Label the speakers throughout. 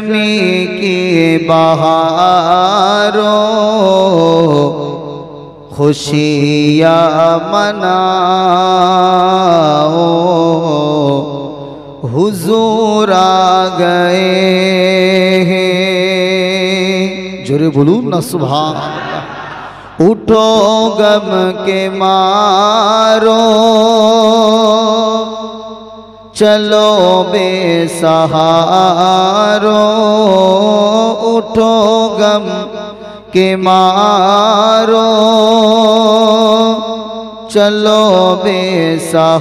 Speaker 1: मी की बहारों खुशियाँ मनाओ, हुजूर आ गए हैं। जोरे बोलूं ना सुभान अल्लाह। उठो गम के मारो, चलो बेसहारो, उठो गम के मारो, चलो बेसहारो,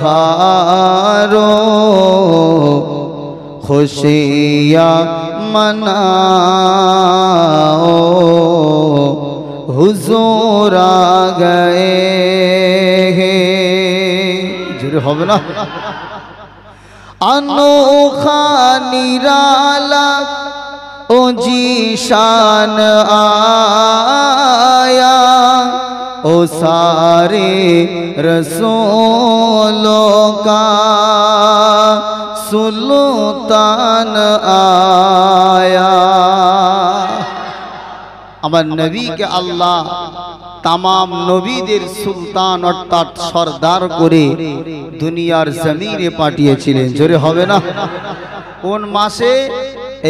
Speaker 1: खुशियाँ मनाओ, हुजूर आ गए हैं। जुड़े होबे ना। अनोखा निराला ओ जी शान आया, ओ सारे रसूलों का सुल्तान आया। আমার নবীকে আল্লাহ तमाम নবীদের সুলতান অর্থাৎ সরদার করে দুনিয়ার জমিনে পাঠিয়েছিলেন। জোরে হবে না। কোন মাসে?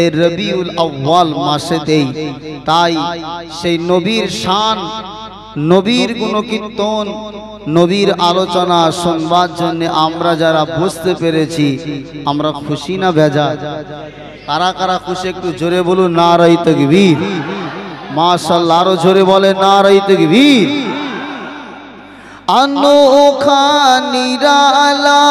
Speaker 1: এই রবিউল আউয়াল মাসেতেই। তাই সেই নবীর শান, নবীর গুণকীর্তন, নবীর আলোচনা শুনবার জন্য আমরা যারা বুঝতে পেরেছি আমরা খুশি না বেজার? কারা কারা খুশি একটু জোরে বলুন নারায়ে তাকবীর। माशाअल्लाह आरो जोरे बोले नारे तकबीर। अनोखा निराला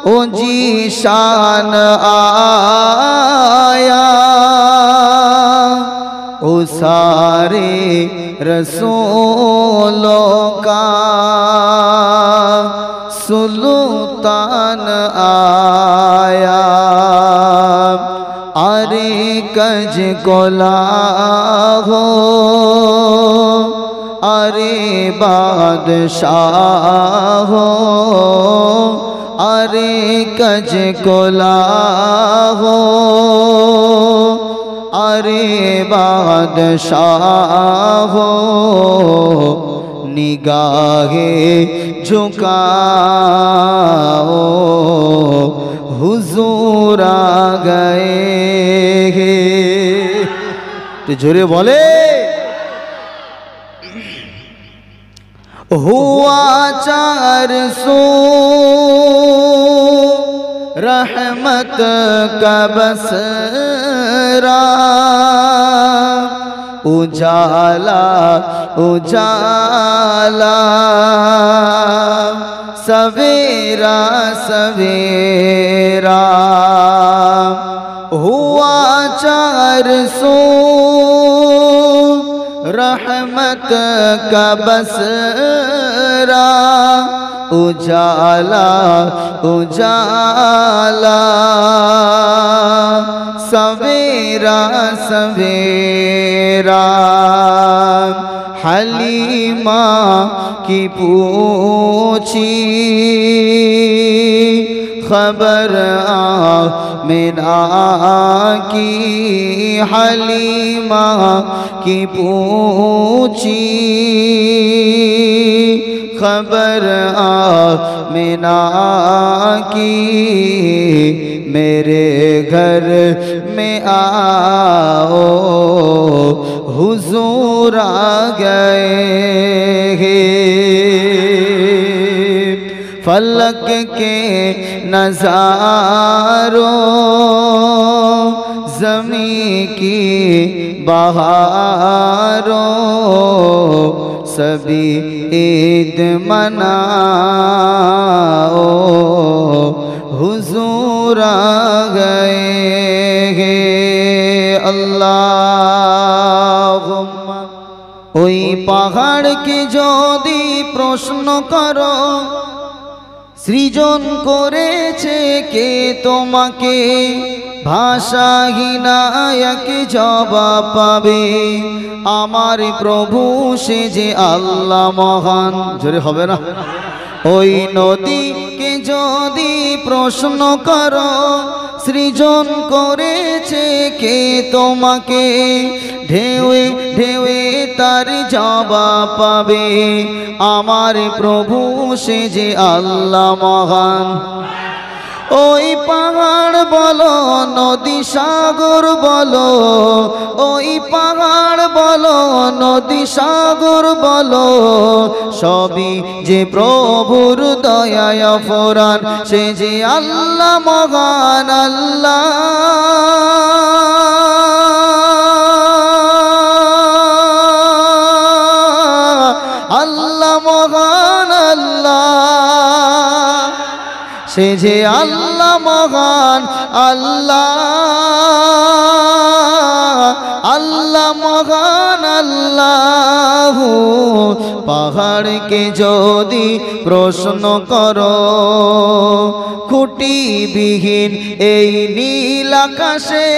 Speaker 1: ओ जी शान आया, ओ सारे रसूलों का सुल्तान आया। अरे कज कोला हो, अरे बादशाह हो, अरे कज कोला हो, अरे बादशाह हो, निगाहे झुकाओ, हुजूर आ गए हैं। तो जोरे बोले हुआ 400 रहमत का बसरा, उजाला उजाला सवेरा सवेरा। हुआ 400 रहमत का बसरा, उजाला उजाला सवेरा सवेरा। हलीमा की पूछी खबर आमिना की, हलीमा की पूछी खबर आमिना की, मेरे घर में आओ, हुजूर आ गए हैं। फलक के नज़ारों, ज़मीं की बहारों, सभी ईद मनाओ, हुजूर आ गए हैं। अल्लाहुम्मा। ওই পাহাড়কে যদি প্রশ্ন করো, সৃজন করেছে কে তোমাকে, ভাষাহীন এক জবাব পাবে, আমার প্রভু সে যে আল্লাহ মহান। জোরে হবে না। ওই নদীকে যদি প্রশ্ন করো সৃজন করেছে কে তোমাকে, ঢেউয়ে ঢেউয়ে তার জবাব পাবে আমার প্রভু সে যে আল্লাহ মহান। ওই পাহাড় বলো নদী সাগর বলো, ওই পাহাড় বলো নদী সাগর বলো, সবই যে প্রভুর দয়ায় ফোরান সে যে আল্লাহ মহান আল্লাহ। আল্লাহ মহান আল্লাহ, সে যে আল্লাহ মহান আল্লাহ। আল্লাহ মহান আল্লাহ। পাহাড়কে যদি প্রশ্ন করো খুঁটিবিহীন এই নীল আকাশে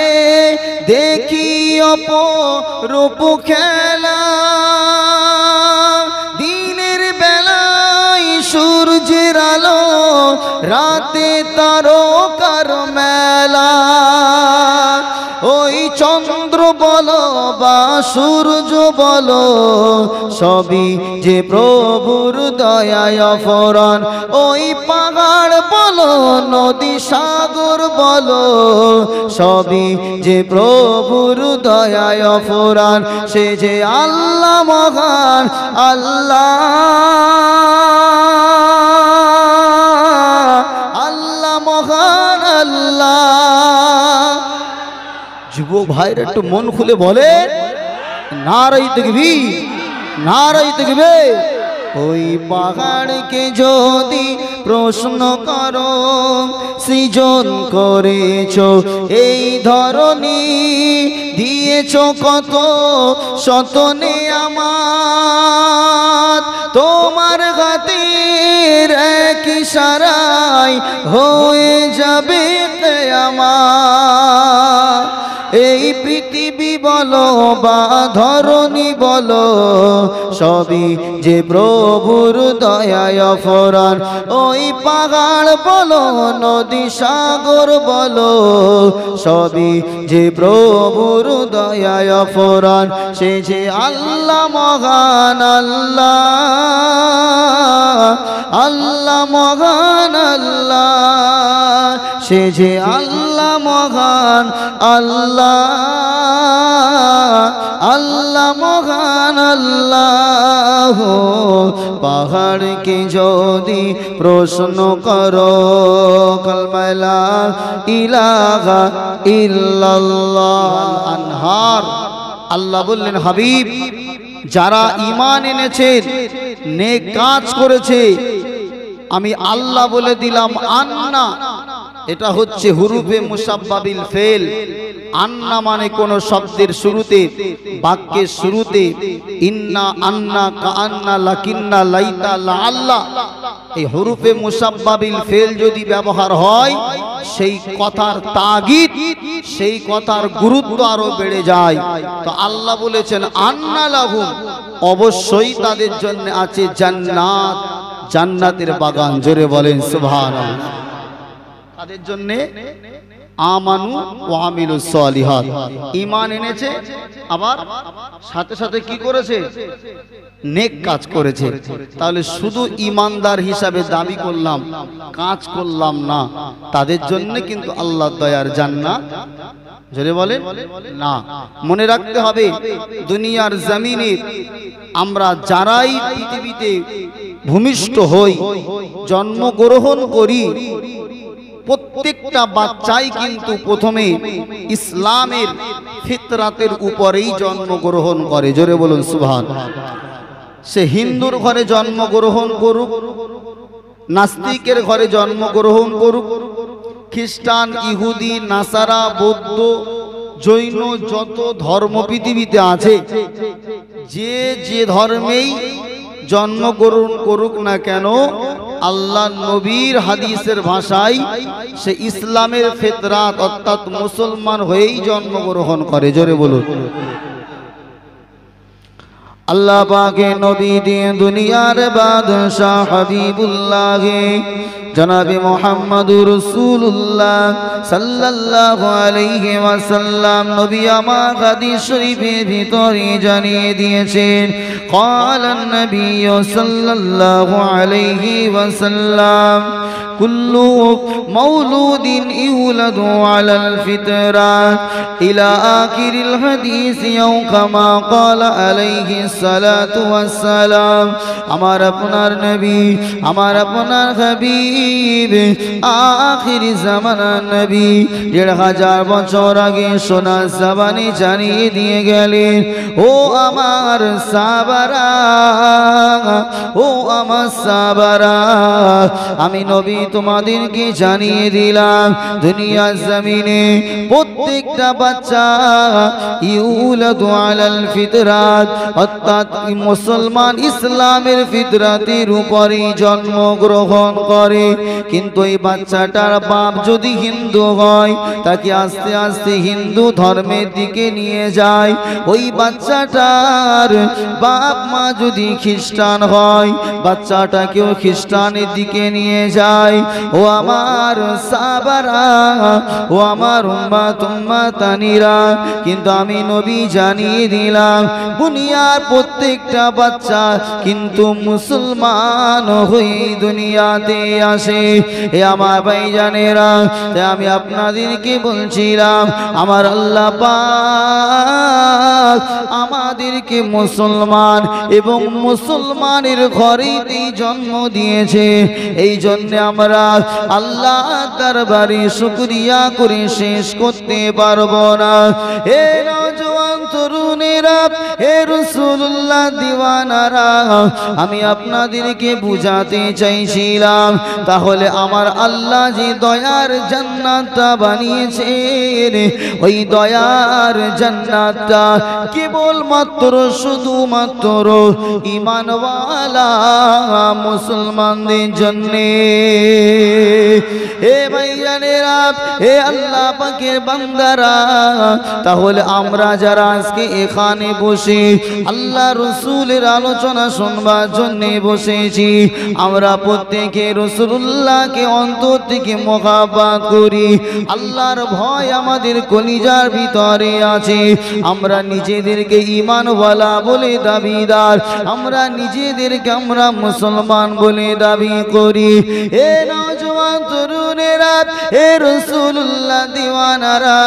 Speaker 1: দেখি অপরূপ খেলা, দিনের বেলায় সূর্যের আলো রাতে তারকার মেলা, ওই চন্দ্র বলো বা সূর্য বলো সবই যে প্রভুর দয়ায় ফোরান। ওই পাহাড় বলো নদী সাগর বলো সবই যে প্রভুর দয়ায় ফোরান সে যে আল্লাহ মহান আল্লাহ। আল্লাহ মহান আল্লাহ। যুবক ভাইরা একটু মন খুলে বলে নারায়ে তাকবীর, নারায়ে তাকবীর। ওই পাহাড়কে যদি প্রশ্ন করো সৃজন করেছো এই ধরনী, দিয়েছো কত শত নেয়ামত, তোমার হাতের এক ইশারায় হয়ে যাবে কিয়ামত। এই পৃথিবী বলো বা ধরণী বলো সবই যে প্রভুর দয়ায় ফোরান। ওই পাহাড় বলো নদী সাগর বলো সবই যে প্রভুর দয়ায় ফোরান সে যে আল্লাহ মহান আল্লাহ। আল্লাহ মহান আল্লাহ, সে যে আল্লাহ মহান আল্লাহ। আল্লাহ মহান আল্লাহ। পাহাড়কে যদি প্রশ্ন করো কালমা লা ইলাহা ইল্লাল্লাহ আনহার। আল্লাহ বললেন হাবিব যারা ঈমান এনেছেন নেক কাজ করেছে আমি আল্লাহ বলে দিলাম আন্না। এটা হচ্ছে হুরুফে মুসাব্বাবিল ফেল। আন্না মানে কোন শব্দের শুরুতে বাক্যের শুরুতে ইন্না আন্না কাআন্না লাকিন্না লাইতা লাআল্লা এই হুরুফে মুসাব্বাবিল ফেল যদি ব্যবহার হয় সেই কথার তাগিদ সেই কথার গুরুত্ব আরো বেড়ে যায়। তো আল্লাহ বলেছেন আন্না লাহুম, অবশ্যই তাদের জন্য আছে জান্নাত, জান্নাতের বাগান। জোরে বলেন সুবহানাল্লাহ। তাদের জন্য আমানু ওয়া আমিলুস সালিহাত, ঈমান এনেছে আবার সাথে সাথে কি করেছে নেক কাজ করেছে। তাহলে শুধু ঈমানদার হিসাবে দাবি করলাম কাজ করলাম না, তাদের জন্য কিন্তু আল্লাহর দয়ার জান্নাত জোরে বলেন না। মনে রাখতে হবে দুনিয়ার জমিনে আমরা যারাই পৃথিবীতে ভূমিষ্ঠ হই জন্মগ্রহণ করি প্রত্যেকটা বাচ্চাই কিন্তু প্রথমে ইসলামের ফিতরাতের উপরেই জন্মগ্রহণ করে। জোরে বলুন সুবহানাল্লাহ। সে হিন্দুর ঘরে জন্মগ্রহণ করুক, নাস্তিকের ঘরে জন্মগ্রহণ করুক, খ্রিস্টান ইহুদি নাসারা বৌদ্ধ জৈন যত ধর্ম পৃথিবীতে আছে যে যে ধর্মেই জন্মগ্রহণ করুক না কেন আল্লাহ নবীর হাদিসের ভাষায় সে ইসলামের ফিতরাত অর্থাৎ মুসলমান হয়েই জন্মগ্রহণ করে। জোরে বলুন। আল্লাহ পাকে নবী দিয়ে দুনিয়ার বাদশাহ হাবিবুল্লাহ জনাবে মুহাম্মদুর রাসূলুল্লাহ সাল্লাল্লাহু আলাইহি ওয়াসাল্লাম নবী আমার হাদিস শরীফের ভিতরে জানিয়ে দিয়েছেন ক্বালান নবী সাল্লাল্লাহু আলাইহি ওয়াসাল্লাম কুল্লু মাউলুদিন ইউলাদু আলাল ফিতরা ইলা আখিরিল হাদিস ইয়াও কামা ক্বালা আলাইহি সালাতু ওয়াসসালাম। আমার আপনার নবী আমার আপনার হাবিব আখিরি জামানার নবী ১৫০০ বছর আগে সোনা জবানে জানিয়ে দিয়ে গেলেন ও আমার সাহাবারা ও আমার সাহাবারা আমি নবী তোমাদেরকে জানিয়ে দিলাম দুনিয়ার জমিনে প্রত্যেকটা বাচ্চা ইউলাদু আলাল ফিতরাত অর্থাৎ মুসলমান ইসলামের ফিতরাতের উপরে জন্মগ্রহণ করে কিন্তু এই বাচ্চাটার বাপ যদি হিন্দু হয় তাকে আস্তে আস্তে হিন্দু ধর্মের দিকে নিয়ে যায় ওই বাচ্চাটার বাপ মা যদি খ্রিস্টান হয় বাচ্চাটাকেও খ্রিস্টানের দিকে নিয়ে যায় ও আমার সাহাবারা ও আমার উম্মাত উম্মাতানিরা কিন্তু আমি নবী জানিয়ে দিলাম দুনিয়ার প্রত্যেকটা বাচ্চা কিন্তু মুসলমান হয়ে দুনিয়াতে আসে এ আমার ভাইজানেরা আমি আপনাদেরকে বলছিলাম আমার আল্লাহ পাক আমাদেরকে মুসলমান এবং মুসলমানের ঘরেতেই জন্ম দিয়েছে এই জন্য আমরা আল্লাহ দরবারে শুকরিয়া করে শেষ করতে পারবো না। হে নওজোয়ান তরুণেরা হে রাসূলুল্লাহ দিওয়ানারা আমি আপনাদেরকে বুঝাতে চাইছিলাম তাহলে আমার আল্লাহ যে দয়ার জান্নাতটা বানিয়েছেন ওই দয়ার জান্নাতটা কেবলমাত্র শুধুমাত্র ঈমানওয়ালা মুসলমানদের জন্যে। হে ভাইজানেরা হে আল্লাহ পাকের বান্দারা তাহলে আমরা যারা আজকে এখানে বসে আল্লাহ রাসূলের আলোচনা শুনবার জন্য বসেছি আমরা প্রত্যেকে রাসূলুল্লাহকে অন্তর থেকে মহব্বত করি আল্লাহর ভয় আমাদের কলিজার ভিতরে আছে আমরা নিজেদেরকে ঈমানওয়ালা বলে দাবিদার আমরা নিজেদেরকে আমরা মুসলমান বলে দাবি করি। হে নওজোয়ান তরুণেরা হে রাসূলুল্লাহ দিওয়ানারা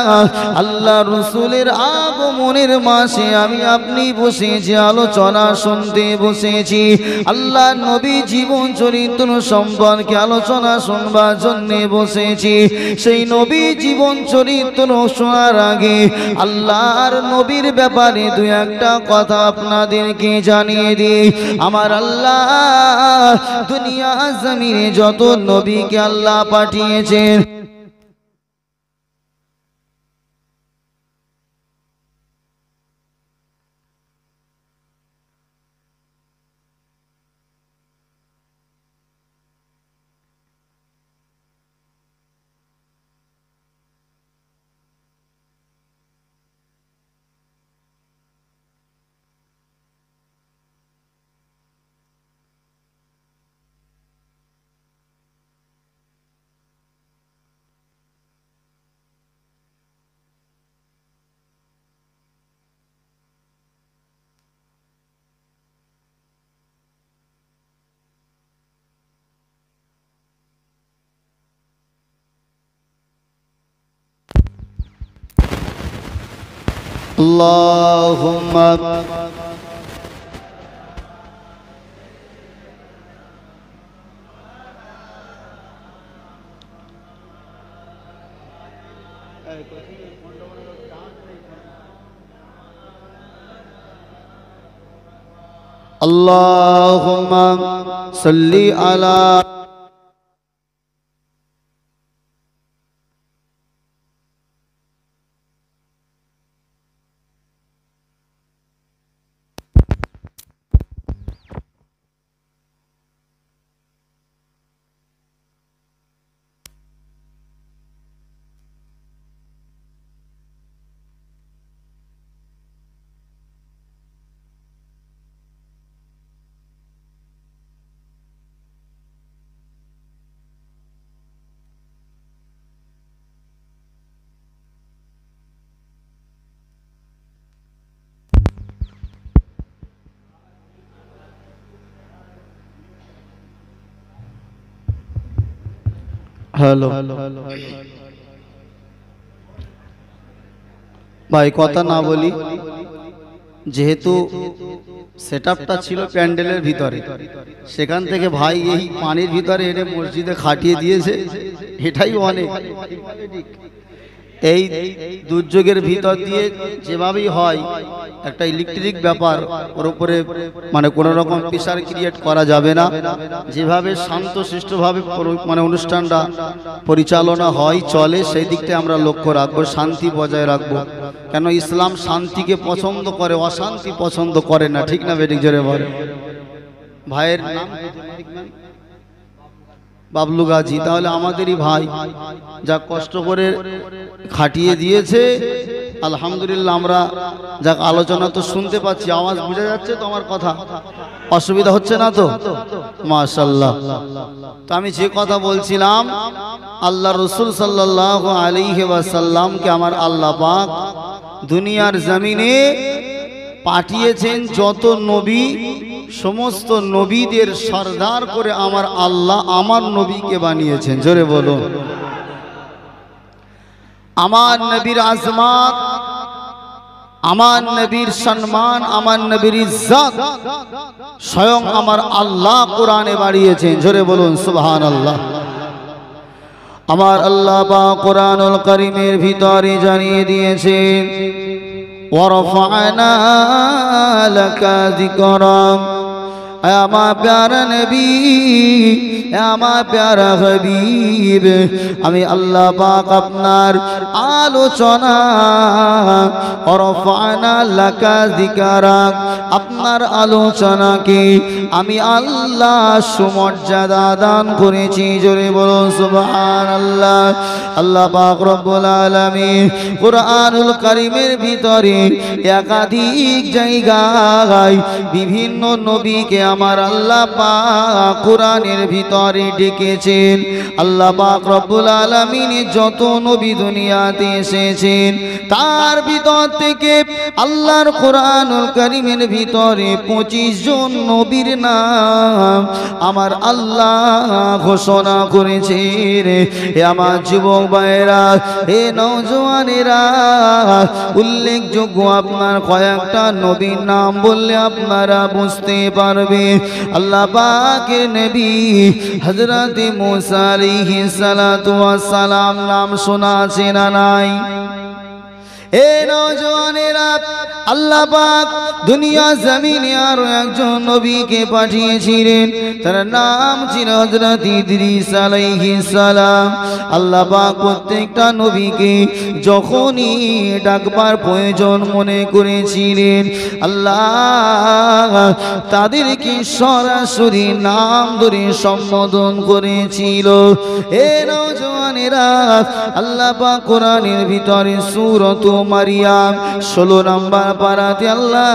Speaker 1: আল্লাহ রাসূলের আগমনের মাসে আমি আপনি বসেছি আলোচনা শুনতে বসেছি আল্লাহ নবী জীবন চরিত্র সম্পর্কে আলোচনা শুনবার জন্য বসেছি সেই নবী জীবন চরিত্র শোনার আগে আল্লাহর নবীর ব্যাপারে দু একটা কথা আপনাদেরকে জানিয়ে দিই আমার আল্লাহ দুনিয়া জমিনে যত নবীকে আল্লাহ পাঠিয়েছেন আল্লাহুম্মা আল্লাহুম্মা সাল্লি আলা হ্যালো ভাই, কথা না বলি, যেহেতু সেটআপটা ছিল প্যান্ডেলের ভিতরে, সেখান থেকে ভাই এই পানির ভিতরে এনে মসজিদে খাটিয়ে দিয়েছে, এটাই অনেক। এই দুর্যোগের ভিতর দিয়ে যেভাবেই হয় একটা ইলেকট্রিক ব্যাপার, ওর উপরে মানে কোনো রকম প্রেশার ক্রিয়েট করা যাবে না। যেভাবে শান্তশিষ্টভাবে মানে অনুষ্ঠানটা পরিচালনা হয় চলে, সেই দিকটা আমরা লক্ষ্য রাখবো, শান্তি বজায় রাখবো। কেন ইসলাম শান্তিকে পছন্দ করে, অশান্তি পছন্দ করে না, ঠিক না বেঠিক? জোরে বলে। ভাইয়ের নাম বাবলু গাজী, তাহলে আমাদেরই ভাই, যা কষ্ট করে খাটিয়ে দিয়েছে। আলহামদুলিল্লাহ, আমরা যা আলোচনা তো শুনতে পাচ্ছি, আওয়াজ বোঝা যাচ্ছে তো? আমার কথা অসুবিধা হচ্ছে না তো? মাশাআল্লাহ। তো আমি যে কথা বলছিলাম, আল্লাহ রসুল সাল্লাল্লাহু আলাইহি ওয়াসাল্লামকে আমার আল্লাহ পাক দুনিয়ার জমিনে পাঠিয়েছেন। যত নবী, সমস্ত নবীদের সরদার করে আমার আল্লাহ আমার নবীকে বানিয়েছেন। জোরে বলো। আমার নবীর আজমাত, আমার নবীর সম্মান, আমার নবীর ইজ্জত স্বয়ং আমার আল্লাহ কোরআনে বাড়িয়েছেন। জোরে বলুন সুবহানাল্লাহ। আমার আল্লাহ পাক কোরআনুল কারীমের ভিতরে জানিয়ে দিয়েছেন, ওয়ারফা'না লাকা যিকরাক। আমার প্যারা নবী, আমার প্যারা হাবিব, আমি আল্লাহ পাক আপনার আলোচনা, ওয়ারফা'না লাকা যিকরাক, আপনার আলোচনাকে আমি আল্লাহ সুমর্যাদা দান করেছি। জোরে বলুন সুবহানাল্লাহ। আল্লাহ পাক রব্বুল আলামিন কোরআনুল কারীমের ভিতরে একাধিক জায়গায় বিভিন্ন নবীকে আমার আল্লাহ পাক কোরআনের ভিতরে ডেকেছেন। আল্লাহ পাক রব্বুল আলামিন যত নবী দুনিয়াতে এসেছেন, তার ভিতর থেকে আল্লাহর কোরআনুল কারীমের ভিতরে 25 জন নবীর নাম আমার আল্লাহ ঘোষণা করেছেন। হে আমার যুবক ভাইরা, হে নওজওয়ানেরা, উল্লেখযোগ্য আপনার কয়েকটা নবীর নাম বললে আপনারা বুঝতে পারবেন। আল্লাহ পাকের নবী হযরত মুসা আলাইহিস সালাতু ওয়াস সালাম নাম শোনা আছে না নাই? এ নওজওয়ানেরা, আল্লাহ পাক দুনিয়া জমিনে আরো একজন নবীকে পাঠিয়েছিলেন, তার নাম ছিল হযরত ইদ্রিস আলাইহিস সালাম। আল্লাহ পাক প্রত্যেকটা নবীকে যখনই ডাকবার প্রয়োজন মনে করেছিলেন, আল্লাহ তাদেরকে সরাসরি নাম ধরে সম্বোধন করেছিল। এ নওজওয়ানেরা, আল্লাহ পাক কোরআনের ভিতরে সূরাত মারিয়াম 16 নম্বর পারাতে আল্লাহ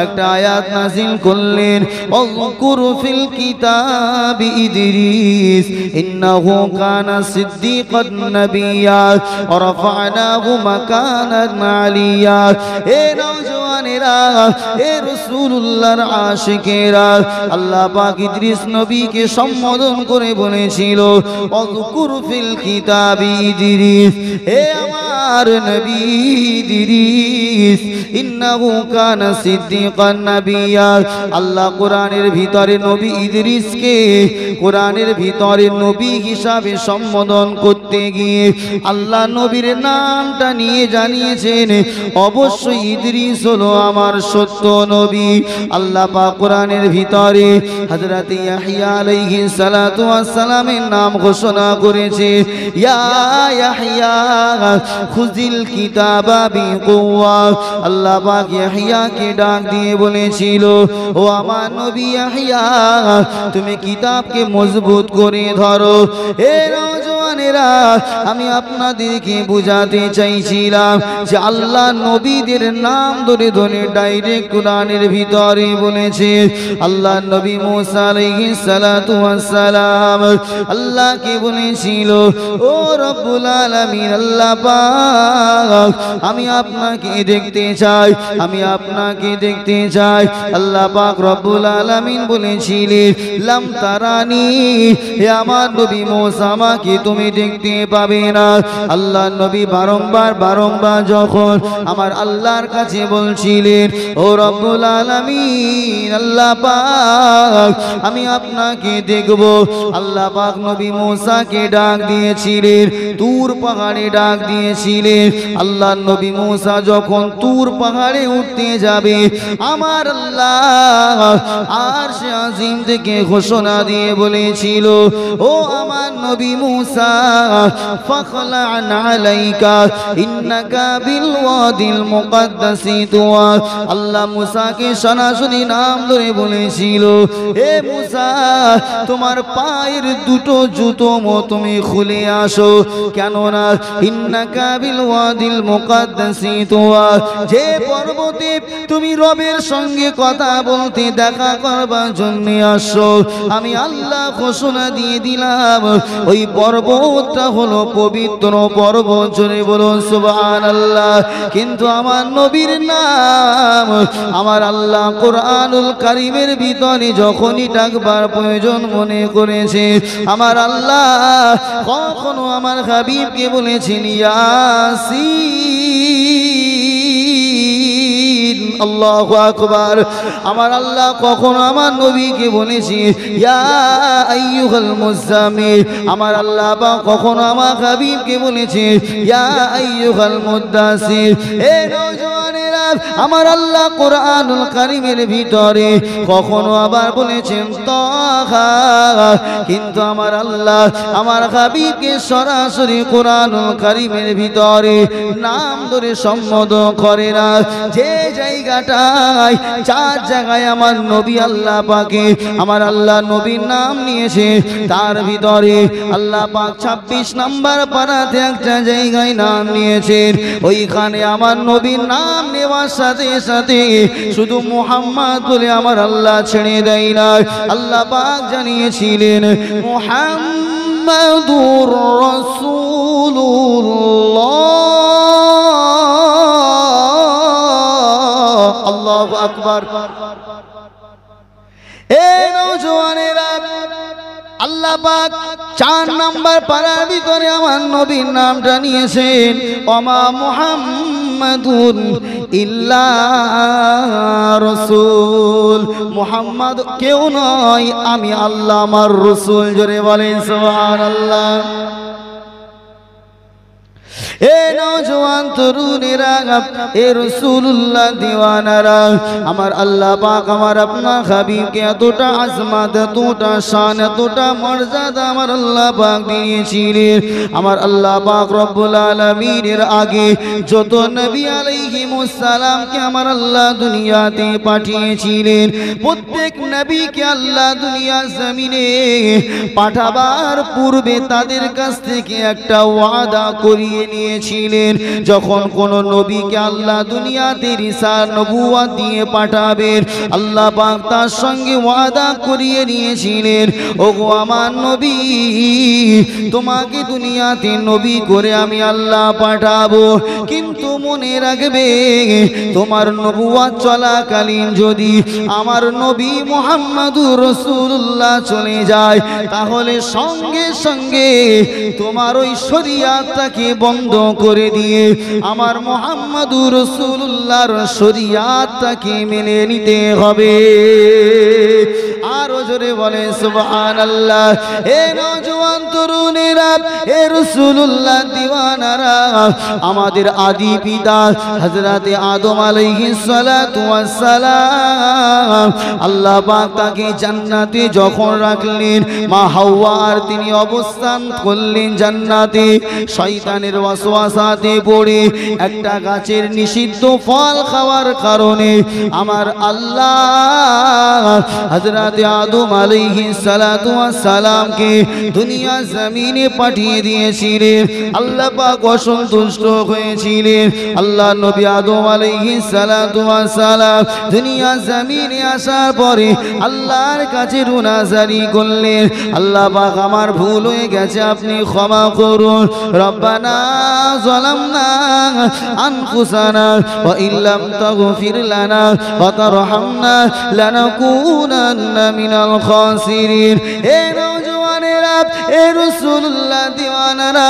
Speaker 1: একটা আয়াত নাযিল করলেন, ওযকুর ফিল কিতাবি ইদ্রিস ইন্নাহু কানা সিদ্দীকান নাবিয়্যা ওয়া রাফা'নাহু মাকানান আলিয়্যা। এ নওজওয়ানেরা, এ রাসূলুল্লাহর আশিকেরা, আল্লাহ পাক ইদ্রিস নবীকে সম্বোধন করে বলেছিল, ওযকুর ফিল কিতাবি ইদ্রিস, হে আমার নবী ইদ্রিস, ইন্নাহু কানা সিদ্দীকান নাবিয়্যা। আল্লাহ কোরআনের ভিতরে নবী ইদ্রিসকে কোরআনের ভিতরে নবী হিসাবে সম্বোধন করতে গিয়ে আল্লাহ নবীর নামটা নিয়ে জানিয়েছেন, অবশ্যই ইদ্রিস হলো আমার সত্য নবী। আল্লাহ পাক কোরআনের ভিতরে হযরত ইয়াহইয়া আলাইহিস সালাতু ওয়াস সালামের নাম ঘোষণা করেছে, ইয়া ইয়াহইয়া খুযিল কিতাবা বিকুওয়া। আল্লাহ পাক ইয়াহইয়াকে ডাক দিয়ে বলেছিল, ও আমার নবী ইয়াহইয়া, তুমি কিতাবকে মজবুত করে ধরো। এ নওজওয়ান নওজওয়ানেরা আমি আপনাদেরকে বুঝাতে চাইছিলাম যে আল্লাহ নবীদের নাম ধরে ধরে ডাইরেক্ট কোরআনের ভিতরে বলেছে। আল্লাহ নবী মুসা আলাইহিস সালাতু ওয়াস সালাম আল্লাহকে বলেছিল, ও রব্বুল আলামিন আল্লাহ পাক আমি আপনাকে দেখতে চাই, আমি আপনাকে দেখতে চাই। আল্লাহ পাক রব্বুল আলামিন বলেছিলেন, লাম তারানি, হে আমার নবী মুসা আমাকে তুমি দেখতে পাবে না। আল্লাহ নবী বারংবার বারংবার যখন আমার আল্লাহর কাছে বলছিলেন, ও রব্বুল আলামিন আল্লাহ পাক আমি আপনাকে দেখব, আল্লাহ পাক নবী মুসাকে ডাক দিয়েছিলেন, তুর পাহাড়ে ডাক দিয়েছিলেন। আল্লাহ নবী মুসা যখন তুর পাহাড়ে উঠতে যাবে, আমার আল্লাহ আরশে আজিম থেকে ঘোষণা দিয়ে বলেছিল, ও আমার নবী মুসা ফাখলা'ন আলাইকা ইন্নাকা বিল ওয়াদিল মুকাদ্দাসি তুয়া। আল্লাহ মুসাকে সরাসরি নাম ধরে বলেছিল, হে মুসা তোমার পায়ের দুটো জুতো তুমি খুলে আসো, কেননা ইন্নাকা বিল ওয়াদিল মুকাদ্দাসি তুয়া, যে পর্বতে তুমি রবের সঙ্গে কথা বলতে দেখা করবার জন্য আসো, আমি আল্লাহ ঘোষণা দিয়ে দিলাম ওই পর্বতটা হলো পবিত্র পর্বত। জোরে বলুন সুবহানাল্লাহ। কিন্তু আমার নবীর নাম আমার আল্লাহ কোরআনুল কারীমের ভিতরে যখনই ডাকবার প্রয়োজন মনে করেছে, আমার আল্লাহ কখনো আমার হাবিবকে বলেছেন ইয়াসিন। আল্লাহু আকবার। আমার আল্লাহ কখনো আমার নবীকে বলেছে ইয়া আইয়ুহাল মুজাম্মিল। আমার আল্লাহ বা কখনো আমার হাবিবকে বলেছে ইয়া আইয়ুহাল মুদ্দাসির। এ নওজওয়ানেরা আমার আল্লাহ কোরআনুল কারীমের ভিতরে কখনো আবার বলেছেন তাহা, কিন্তু আমার আল্লাহ আমার হাবিবকে সরাসরি কোরআনুল কারীমের ভিতরে নাম ধরে সম্বোধন করে না। যে জায়গাটায় চার জায়গায় আমার নবী আল্লাহ পাকে আমার আল্লাহ নবীর নাম নিয়েছে, তার ভিতরে আল্লাহ পাক 26 নম্বর পারাতে একটা জায়গায় নাম নিয়েছেন। ওইখানে আমার নবীর নাম নেওয়ার সাথে সাথে শুধু মুহাম্মদ বলে আমার আল্লাহ ছেড়ে দেয় না। আল্লাহ পাক জানিয়েছিলেন মুহাম্মাদুর রাসূলুল্লাহ। আল্লাহু আকবার। এ নওজওয়ানেরা আল্লাহ পাক 4 নম্বর পারার ভিতরে আমার নবীর নামটা নিয়েছেন, ওমা মুহাম্মাদুন ইল্লা রাসূল। মুহাম্মদ কেউ নয়, আমি আল্লাহ আমার রাসূল। জোরে বলেন সুবহানাল্লাহ। এ নওজওয়ান তরুণেরা, এ রাসূলুল্লাহ দিওয়ানারা, আমার আল্লাহ পাক আমার আপনার হাবিবকে এতটা আজমত, এতটা শান, এতটা মর্যাদা আমার আল্লাহ পাক দিয়েছিলেন। আমার আল্লাহ পাক রব্বুল আলামিনের আগে যত নবী আলাইহিমুস সালামকে আমার আল্লাহ দুনিয়াতে পাঠিয়েছিলেন, প্রত্যেক নবীকে আল্লাহ দুনিয়া জমিনে পাঠাবার পূর্বে তাদের কাছ থেকে একটা ওয়াদা করিয়ে নিয়েছিলেন। যখন কোন নবীকে আল্লাহ দুনিয়াতে রিসালাত নবুয়ত দিয়ে পাঠাবেন, আল্লাহ পাক তার সঙ্গে ওয়াদা করিয়ে নিয়েছিলেন, ওগো আমার নবী তোমাকে দুনিয়াতে নবী করে আমি আল্লাহ পাঠাবো, কিন্তু মনে রাখবে তোমার নবুয়ত চলাকালীন যদি আমার নবী মুহাম্মাদুর রাসূলুল্লাহ চলে যায়, তাহলে সঙ্গে সঙ্গে তোমার ওই শরীয়তটাকে বন্ধ করে দিয়ে আমার মুহাম্মাদুর রাসূলুল্লাহর শরীয়তটাকে মেনে নিতে হবে। আরো জোরে বলে সুবহানাল্লাহ। এ নওজওয়ান তরুণেরা, এ রাসূলুল্লাহ দিওয়ানারা, আমাদের আদি পিতা হযরতে আদম আলাইহিস সালাতু ওয়াস সালাম আল্লাহ পাক তাকে জান্নাতে যখন রাখলেন, মা হাওয়া আর তিনি অবস্থান করলেন জান্নাতে। শয়তানের ওয়াসওয়াসাতে পড়ে একটা গাছের নিষিদ্ধ ফল খাওয়ার কারণে আমার আল্লাহ হযরতে আদম আলাইহিস সালাতু ওয়াস সালামকে দুনিয়া জমিনে পাঠিয়ে দিয়েছিলেন আল্লাহ পাক অসন্তুষ্ট হয়েছিলেন আল্লাহ নবী আদম আলাইহিস সালাতু ওয়াস সালাম দুনিয়া জমিনে আসার পরে আল্লাহর কাছে রুনাজারি করলেন আল্লাহ পাক আমার ভুল হয়ে গেছে আপনি ক্ষমা করুন রব্বানা যালামনা আনফুসানা ওয়া ইল্লাম তাগফির লানা ওয়া তারহামনা লানাকুনান্না মিনাল খাসিরিন হে নওজওয়ানেরা হে রাসূলুল্লাহ দিওয়ানারা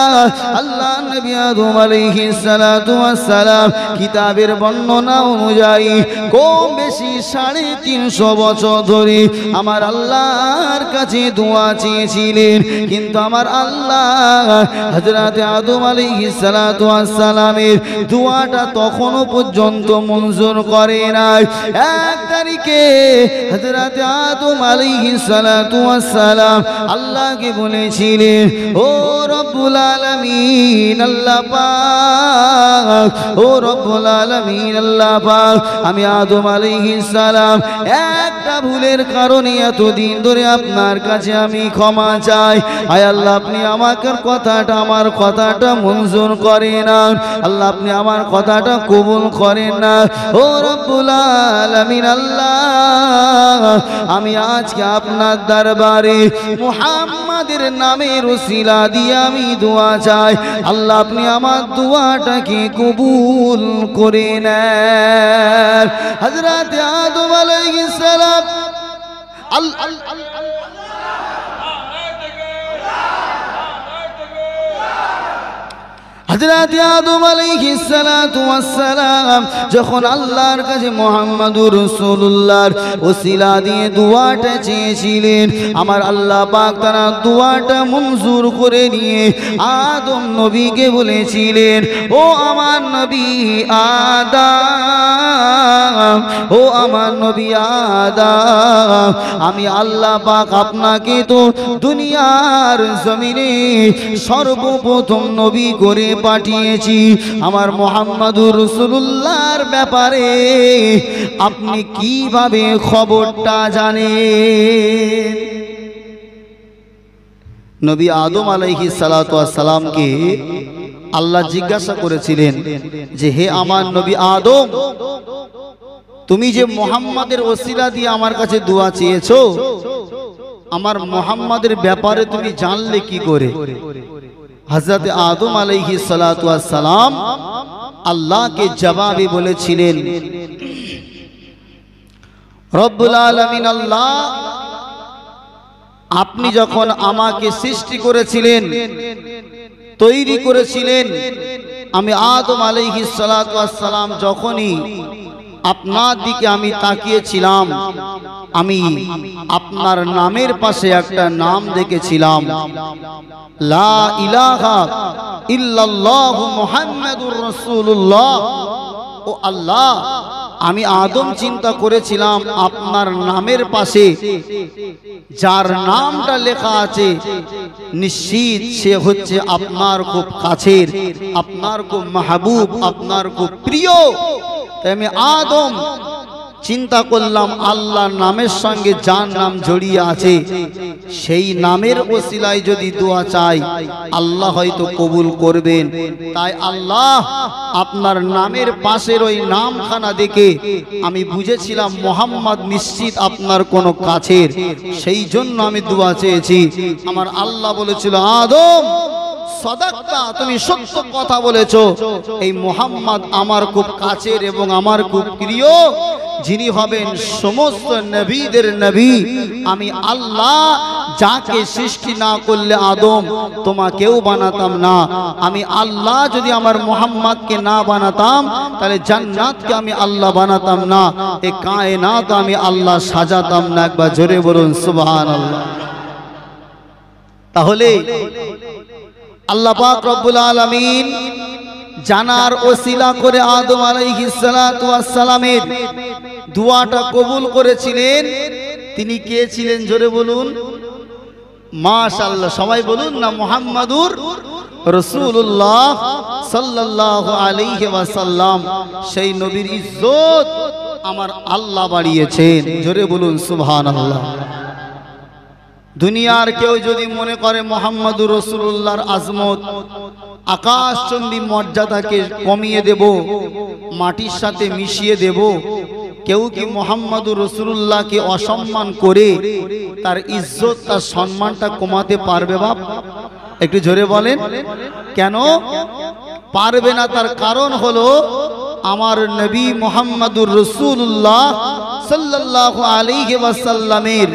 Speaker 1: আল্লাহ নবী আদম আলাইহিস সালাতু ওয়াস সালাম কিতাবের বর্ণনা অনুযায়ী কম বেশি 350 বছর ধরে আমার আল্লাহর কাছে দোয়া চেয়েছিলেন কিন্তু আমার আল্লাহ হযরত আদম আলাইহিস সালাতু ওয়াস সালামের দোয়াটা তখনও পর্যন্ত মঞ্জুর করে নাই এক তারিখে হযরত আদম আলাইহিস সালাতু ওয়াস সালাম আল্লাহকে বলেছিলেন ও রব্বুল আলামিন আল্লাহ পাক ও রব্বুল আলামিন আল্লাহ পাক আমি আদম আলাইহিস সালাম একটা ভুলের কারণে এতদিন ধরে আপনার কাছে আমি ক্ষমা চাই আয় আল্লাহ আপনি আমার কথাটা মঞ্জুর করেন না আল্লাহ আপনি আমার কথাটা কবুল করেন না ও রব্বুল আলামিন আল্লাহ আমি আজকে আপনার দরবারে মুহাম্মাদের নামের ওসিলা দিয়ে আমি দোয়া চাই আল্লাহ আপনি আমার দোয়াটাকে কবুল করে নেন হযরত আদম আলাইহিস সালাম হযরত আদম আলাইহিস সালাতু ওয়াস সালাম যখন আল্লাহর কাছে মুহাম্মদুর রাসূলুল্লাহর ওসিলা দিয়ে দোয়াটা চেয়েছিলেন আমার আল্লাহ পাক তার দোয়াটা মঞ্জুর করে নিয়ে আদম নবীকে বলেছিলেন ও আমার নবী আদম ও আমার নবী আদম আমি আল্লাহ পাক আপনাকে তো দুনিয়ার জমিনে সর্বপ্রথম নবী করে পাঠিয়েছি আমার মুহাম্মদুর রাসূলুল্লাহর ব্যাপারে আপনি কিভাবে খবরটা জানেন নবী আদম আলাইহিস সালাতু ওয়াস সালামকে আল্লাহ জিজ্ঞাসা করেছিলেন যে হে আমার নবী আদম তুমি যে মুহাম্মাদের ওসিলা দিয়ে আমার কাছে দোয়া চেয়েছো আমার মুহাম্মাদের ব্যাপারে তুমি জানলে কি করে হযরত আদম আলাইহিস সালাতু ওয়াস সালাম আল্লাহকে জবাবে বলেছিলেন রব্বুল আলামিন আল্লাহ আপনি যখন আমাকে সৃষ্টি করেছিলেন তৈরি করেছিলেন আমি আদম আলাইহিস সালাতু ওয়াস সালাম যখনই আপনার দিকে আমি তাকিয়েছিলাম আমি আপনার নামের পাশে একটা নাম দেখেছিলাম লা ইলাহা ইল্লাল্লাহু মুহাম্মাদুর রাসূলুল্লাহ ও আল্লাহ আমি আদম চিন্তা করেছিলাম আপনার নামের পাশে যার নামটা লেখা আছে নিশ্চিত সে হচ্ছে আপনার খুব কাছের আপনার খুব মাহবুব আপনার খুব প্রিয় তাই আমি আদম চিন্তা করলাম আল্লাহর নামের সঙ্গে যার নাম জড়িয়ে আছে সেই নামের ওসিলায় যদি দোয়া চাই আল্লাহ হয়তো কবুল করবেন তাই আল্লাহ আপনার নামের পাশের ওই নামখানা দেখে আমি বুঝেছিলাম মুহাম্মদ নিশ্চিত আপনার কোনো কাছের সেই জন্য আমি দোয়া চেয়েছি আমার আল্লাহ বলেছিল আদম সাদাক্তা তুমি সত্য কথা বলেছো এই মুহাম্মদ আমার খুব কাছের এবং আমার খুব প্রিয় যিনি হবেন সমস্ত নবীদের নবী আমি আল্লাহ যাকে সৃষ্টি না করলে আদম তোমাকেও বানাতাম না আমি আল্লাহ যদি আমার মুহাম্মদকে না বানাতাম তাহলে জান্নাতকে আমি আল্লাহ বানাতাম না এই কায়নাত আমি আল্লাহ সাজাতাম না একবার জোরে বলুন সুবহানাল্লাহ তাহলে আল্লাহ পাক রব্বুল আলামিন জানার ওসিলা করে আদম আলাইহিস সালাতু ওয়াস সালামের দোয়াটা কবুল করেছিলেন তিনি কে ছিলেন জোরে বলুন মাশাআল্লাহ সবাই বলুন না মুহাম্মাদুর রাসূলুল্লাহ সাল্লাল্লাহু আলাইহি ওয়াসাল্লাম সেই নবীর ইজ্জত আমার আল্লাহ বাড়িয়েছেন জোরে বলুন সুবহানাল্লাহ দুনিয়ার কেউ যদি মনে করে মুহাম্মদুর রাসূলুল্লাহর আজমত আকাশচুম্বী মর্যাদাকে কমিয়ে দেব, মাটির সাথে মিশিয়ে দেব, কেউ কি মুহাম্মদুর রাসূলুল্লাহকে অসম্মান করে তার ইজ্জত তার সম্মানটা কমাতে পারবে বাপ? একটু জোরে বলেন কেন পারবে না? তার কারণ হলো আমার নবী মুহাম্মদুর রাসূলুল্লাহ সাল্লাল্লাহু আলাইহি ওয়াসাল্লামের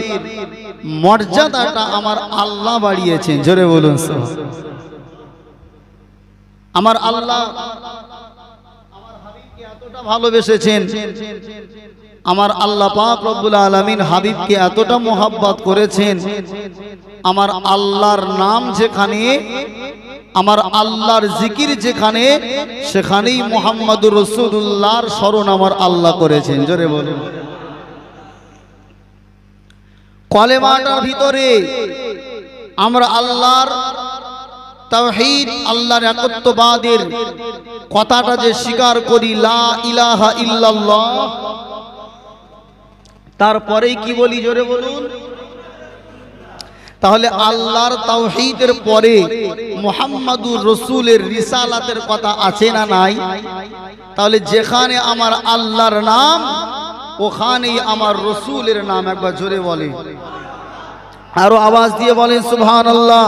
Speaker 1: মর্যাদাটা আমার আল্লাহ বাড়িয়েছেন। জোরে বলুন আমার আল্লাহ আমার হাবিবকে এতটা ভালোবেসেছেন, আমার আল্লাহ পাক রব্বুল আলামিন হাবিবকে এতটা মোহাব্বত করেছেন, আমার আল্লাহর নাম যেখানে, আমার আল্লাহর জিকির যেখানে, সেখানেই মুহাম্মদুর রাসূলুল্লাহর স্মরণ আমার আল্লাহ করেছেন। জোরে বলুন। কলেমাটার ভিতরে আমরা আল্লাহর তাওহীদ, আল্লাহর একত্ববাদের কথাটা যে স্বীকার করি, লা ইলাহা ইল্লাল্লাহ, তারপরেই কি বলি? জোরে বলুন। তাহলে আল্লাহর তাওহীদের পরে মুহাম্মদুর রাসূলের রিসালাতের কথা আছে না নাই? তাহলে যেখানে আমার আল্লাহর নাম ওখানেই আমার রাসূলের নাম। একবার জোরে বলে, আরো আওয়াজ দিয়ে বলেন সুবহানাল্লাহ।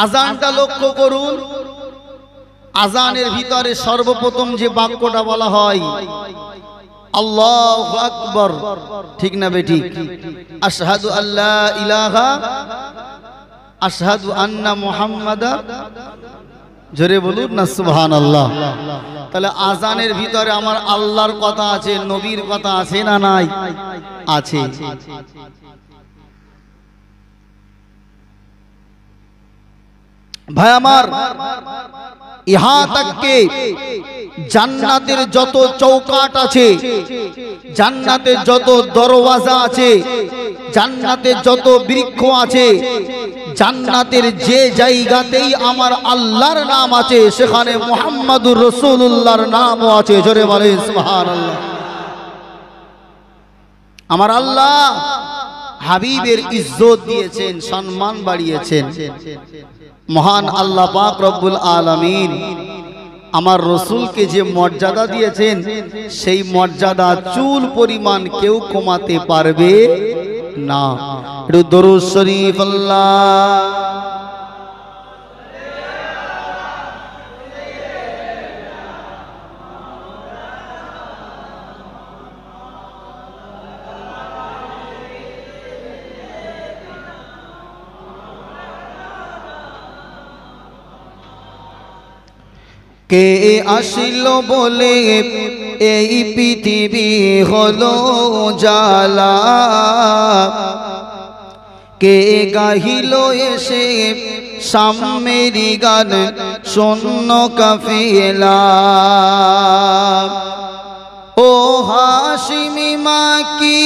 Speaker 1: আজানটা লক্ষ্য করুন, আজানের ভিতরে সর্বপ্রথম যে বাক্যটা বলা হয় আল্লাহু আকবার, ঠিক না বেঠিক? আশহাদু আল্লা ইলাহা, আশহাদু আন্না মুহাম্মাদা, জোরে বলুন না সুবহানাল্লাহ। তাহলে আজানের ভিতরে আমার আল্লাহর কথা আছে, নবীর কথা আছে না নাই? আছে। ভাই আমার, ইহা তাককে জান্নাতের যত চৌকাট আছে, জান্নাতের যত দরওয়াজা আছে, জান্নাতের যত বৃক্ষ আছে, জান্নাতের যে জায়গাতেই আমার আল্লাহর নাম আছে সেখানে মুহাম্মদুর রাসূলুল্লাহর নামও আছে। জোরে বলেন সুবহানাল্লাহ। আমার আল্লাহ হাবিবের ইজ্জত দিয়েছেন, সম্মান বাড়িয়েছেন। মহান আল্লাহ পাক রব্বুল আলামিন আমার রাসূলকে যে মর্যাদা দিয়েছেন, সেই মর্যাদা চুল পরিমাণ কেউ কমাতে পারবে না। একটু দরুদ শরীফ আল্লাহ। কে আসিল বলে এই পৃথিবী হলো জ্বালা, কে গাহিল এসে সামেরি গান শূন্য কাফেলা। ও হাশিমি মাকি,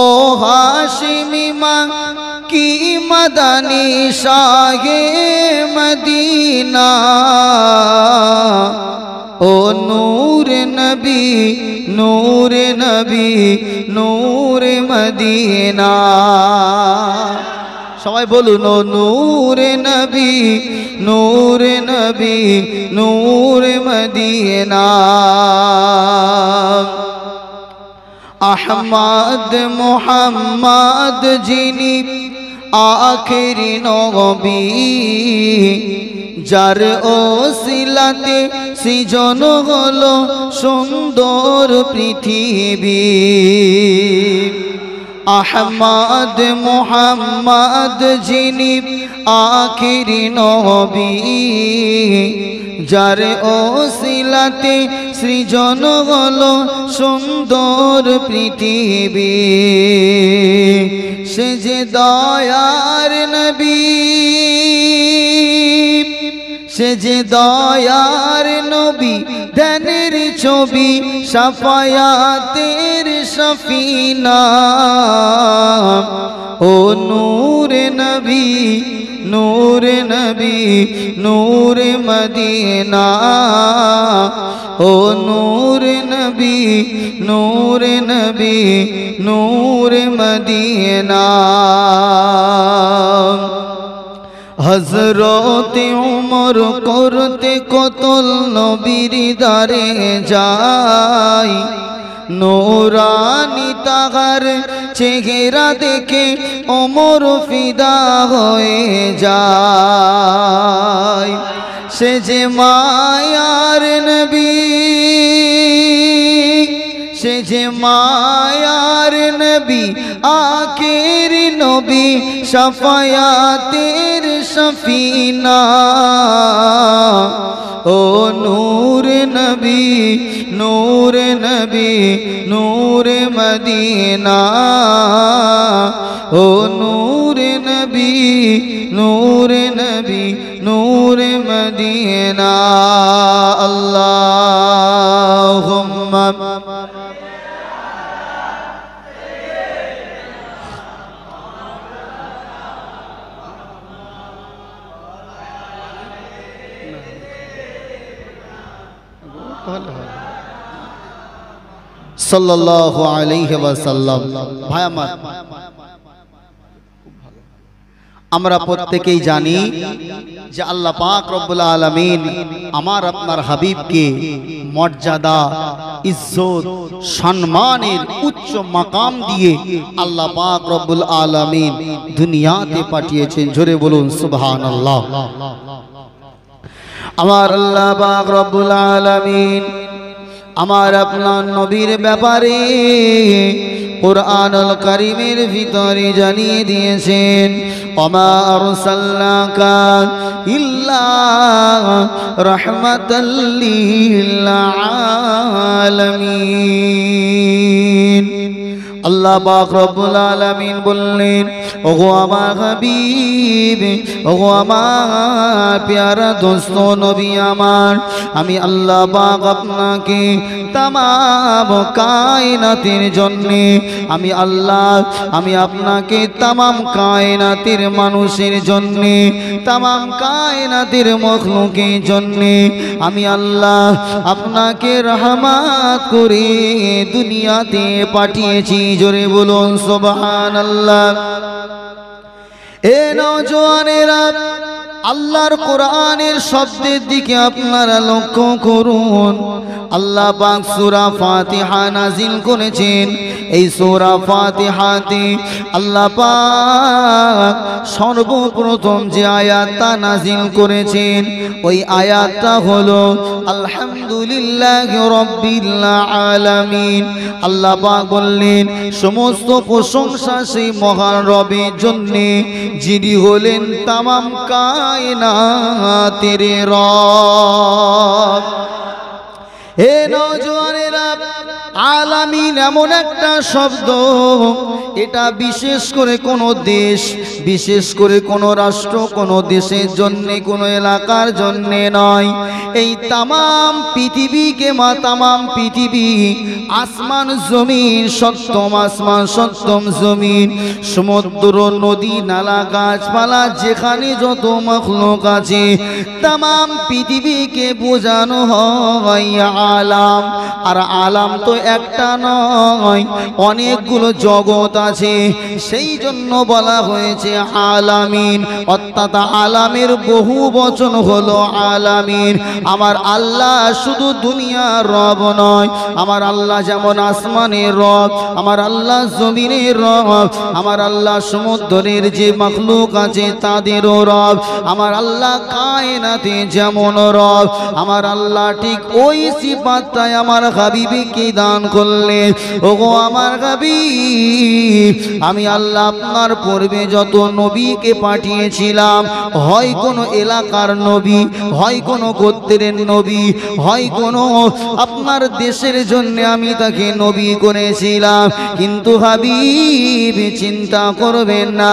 Speaker 1: ও হাশিমি মাকি মদনী শাহে মদিনা, ও নূর নবী, নূর নবী, নূর মদিনা। সবাই বলুন, ও নূর নবী, নূর নবী, নূর মদিনা। আহমদ মুহাম্মদ যিনি আখিরি নবী, যার ওসিলাতে সৃজন হলো সুন্দর পৃথিবী। আহমদ মুহাম্মদ যিনি আখিরি নবী, যার ওসিলাতে সৃজন হলো সুন্দর পৃথিবী। সে যে দয়ার নবী, সে যে দয়ার নবী, ধ্যানের ছবি, শাফায়াতের সফিনা। ও নূর নবী, নূরে নবী নূরে মদিনা ও নূরে নবী নূরে নবী নূরে মদিনা হযরতে উমর করতে কতল নবীর দারে যায় নূরানি তাহার চেহারা দেখে ওমর ফিদা হয়ে যায় সে যে মায়ার নবী সে যে মায়ার নবী আখের নবী শাফায়াতের শফিনা ও নূরে নবী নূরে নবী নূরে মদিনা ও নূরে নবী নূরে নবী নূরে মদিনা আল্লাহুম্মা সাল্লাল্লাহু আলাইহি ওয়াসাল্লাম। ভাই আমার, আমরা প্রত্যেকেই জানি যে আল্লাহ পাক রব্বুল আলামিন আমার আপনার হাবিবকে মর্যাদা ইজ্জত সম্মানের উচ্চ মাকাম দিয়ে আল্লাহ পাক রব্বুল আলামিন দুনিয়াতে পাঠিয়েছেন। জোরে বলুন সুবহানাল্লাহ। আমার আল্লাহ পাক রব্বুল আলামিন আমার আপনার নবীর ব্যাপারে কুরআনুল কারীমের ভিতরে জানিয়ে দিয়েছেন ওমা আরসালনাকা ইল্লা রাহমাতাল লিল আলামিন। আল্লাহ পাক রব্বুল আলামিন বললেন ওগো আমার হাবিব ওগো আমার প্যারা দোস্ত নবী আমার, আমি আল্লাহ পাক আপনাকে তামাম কায়নাতের জন্যে আমি আল্লাহ আমি আপনাকে তামাম কায়নাতের মানুষের জন্যে তামাম কায়নাতের মখলুকের জন্যে আমি আল্লাহ আপনাকে রহমত করে দুনিয়াতে পাঠিয়েছি। জোরে বলুন সুবহানাল্লাহ। এ নওজওয়ানেরা, আল্লাহর কোরআনের শব্দের দিকে আপনারা লক্ষ্য করুন। আল্লাহ পাক সূরা ফাতিহা নাজিল করেছেন। এই সূরা ফাতিহাতে আল্লাহ পাক সর্বপ্রথম যে আয়াতটা নাজিল করেছেন ওই আয়াতটা হলো আলহামদুলিল্লাহি রাব্বিল আলামিন। আল্লাহ পাক বললেন সমস্ত প্রশংসা সেই মহান রবের জন্য যিনি হলেন তামাম কায়নাতের রব। হে নওজওয়ানেরা, আলামিন এমন একটা শব্দ, এটা বিশেষ করে কোনো দেশ, বিশেষ করে কোনো রাষ্ট্র, কোনো দেশের জন্য, কোনো এলাকার জন্য নয়। এই তামাম পৃথিবীকে তামাম পৃথিবী, আসমান জমিন, সপ্তম আসমান সপ্তম জমিন, সমুদ্র নদী নালা গাছপালা যেখানে যত মখলুক আছে তামাম পৃথিবীকে বোঝানো হয় আলাম। আর আলাম তো একটা নয়, অনেকগুলো জগৎ আছে, সেই জন্য বলা হয়েছে আলামিন, অর্থাৎ আলামের বহু বচন হলো আলামিন। আমার আল্লাহ শুধু দুনিয়ার রব নয়, আমার আল্লাহ যেমন আসমানের রব, আমার আল্লাহ জমিনের রব, আমার আল্লাহ সমুদ্রের যে মখলুক আছে তাদেরও রব, আমার আল্লাহ কায়নাতে যেমন রব, আমার আল্লাহ ঠিক ওই সিফাতটাই আমার হাবিবকে দান করলেন। ওগো আমার হাবিব, আমি আল্লাহ আপনার পূর্বে যত নবীকে পাঠিয়েছিলাম, হয় কোনো এলাকার নবী, হয় কোনো গোত্রের নবী, হয় কোনো আপনার দেশের জন্য আমি তাকে নবী করেছিলাম, কিন্তু হাবিব চিন্তা করবেন না,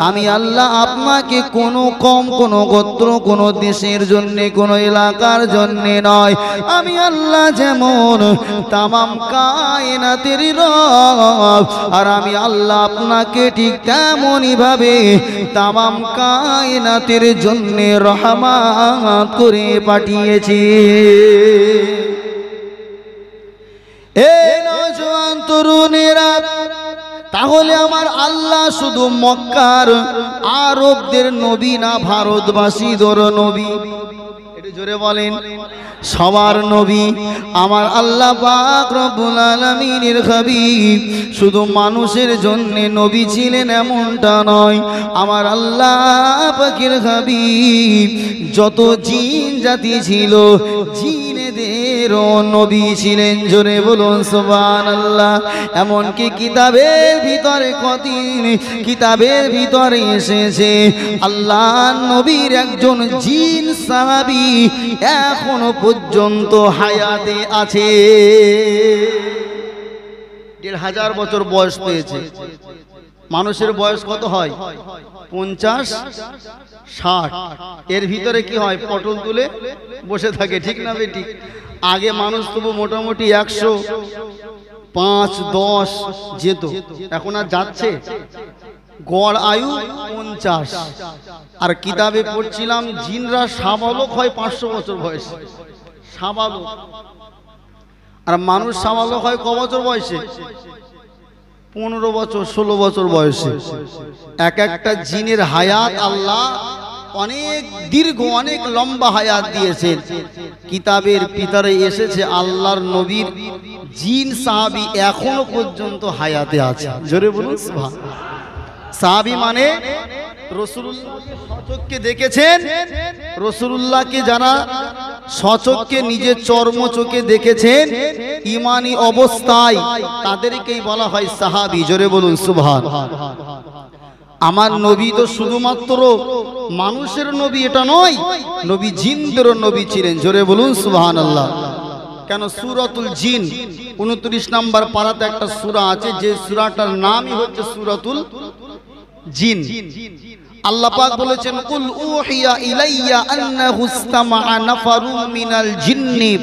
Speaker 1: আমি আল্লাহ আপনাকে কোনো কম, কোনো গোত্র, কোনো দেশের জন্য, কোনো এলাকার জন্য নয়, আমি আল্লাহ যেমন তামাম কায়নাতের রব, আর আমি আল্লাহ আপনাকে ঠিক তেমনই ভাবে তামাম কায়নাতের জন্য রহমত করে পাঠিয়েছি। এই নওজোয়ান তরুণেরা, তাহলে আমার আল্লাহ শুধু মক্কার আরবদের নবী না, ভারতবাসীদের নবী? একটু জোরে বলেন। সবার নবী আমার আল্লাহ পাক রব্বুল আলামিনের হাবিব শুধু মানুষের জন্য নবী ছিলেন এমনটা নয়। আমার আল্লাহ পাকের হাবিব যত জিন জাতি ছিল, জিনেদেরও নবী ছিলেন। জোরে বলুন সুবহানাল্লাহ। এমনকি কিতাবের ভিতরে কিতাবের ভিতরে এসেছে আল্লাহ নবীর একজন জিন সাহাবী এখনো পর্যন্ত হায়াতে আছে। ১,৫০০ বছর বয়স পেয়েছে। মানুষের বয়স কত হয়? ৫০, ৬০। এর ভিতরে কি হয়? পটল তুলে বসে থাকে, ঠিক না বেটি? আগে মানুষ তবু মোটামুটি ১০৫, ১০ যেত, এখন আর যাচ্ছে? গড় আয়ু ৫০। আর কিতাবে পড়ছিলাম জিনরা সাবালক হয় ৫০০ বছর বয়সে। সাবালক। আর মানুষ সাবালক হয় ক বছর বয়সে? ১৫ বছর, ১৬ বছর বয়সে। এক একটা জিনের হায়াত আল্লাহ অনেক দীর্ঘ, অনেক লম্বা হায়াত দিয়েছেন। কিতাবের ভিতরে এসেছে আল্লাহর নবীর জিন সাহাবী এখনো পর্যন্ত হায়াতে আছে। জোরে বলুন সুবহানাল্লাহ। সাহাবী মানে রাসূলুল্লাহকে সচক্ষে দেখেছেন। রাসূলুল্লাহকে যারা সচক্ষে নিজের চর্ম চোখে দেখেছেন ঈমানি অবস্থায়, তাদেরকেই বলা হয় সাহাবী। জোরে বলুন সুবহানাল্লাহ। আমার নবী তো শুধুমাত্র মানুষের নবী এটা নয়, নবী জিনদেরও নবী ছিলেন। জোরে বলুন সুবহানাল্লাহ। কেন? সূরাতুল জিন 29 নম্বর পারাতে একটা সূরা আছে, যে সূরাটার নামই হচ্ছে সূরাতুল জিন। আল্লাহ পাক বলেছেন, কুল উহিয়া ইলাইয়া আন্নাহু ইসতামাআ নাফারুম মিনাল জিন্নি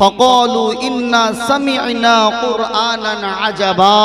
Speaker 1: ফাকালু ইন্না সামি'না কুরআনান আজাবা।